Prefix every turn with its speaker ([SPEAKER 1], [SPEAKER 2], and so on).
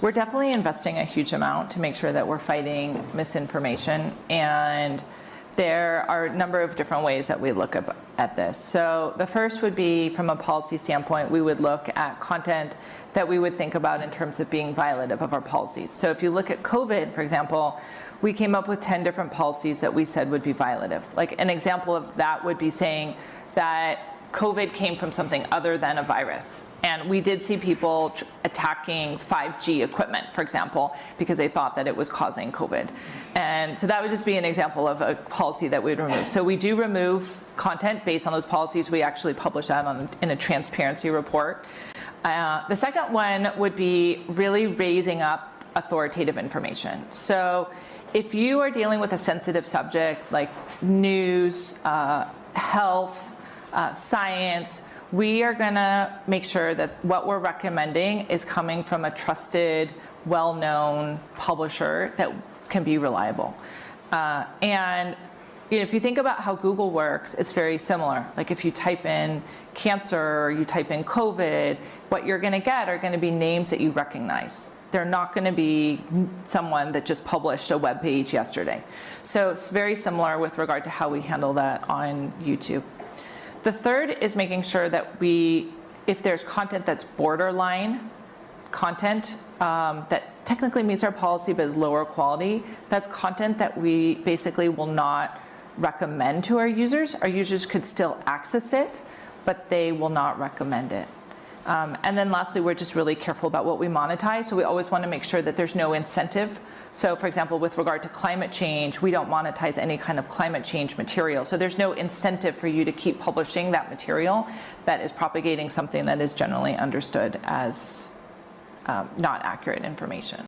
[SPEAKER 1] We're definitely investing a huge amount to make sure that we're fighting misinformation, and there are a number of different ways that we look at this. So the first would be, from a policy standpoint, we would look at content that we would think about in terms of being violative of our policies. So if you look at COVID, for example, we came up with 10 different policies that we said would be violative. Like an example of that would be saying that COVID came from something other than a virus. And we did see people attacking 5G equipment, for example, because they thought that it was causing COVID. And so that would just be an example of a policy that we would remove. So we do remove content based on those policies. We actually publish that in a transparency report. The second one would be really raising up authoritative information. So if you are dealing with a sensitive subject like news, health, science, we are going to make sure that what we're recommending is coming from a trusted, well-known publisher that can be reliable. And if you think about how Google works, it's very similar. Like if you type in cancer or you type in COVID, what you're going to get are going to be names that you recognize. They're not going to be someone that just published a web page yesterday. So it's very similar with regard to how we handle that on YouTube. The third is making sure that if there's content that's borderline content that technically meets our policy but is lower quality, that's content that we basically will not recommend to our users. Our users could still access it, but they will not recommend it. And then lastly, we're just really careful about what we monetize. So we always want to make sure that there's no incentive. So for example, with regard to climate change, we don't monetize any kind of climate change material. So there's no incentive for you to keep publishing that material that is propagating something that is generally understood as not accurate information.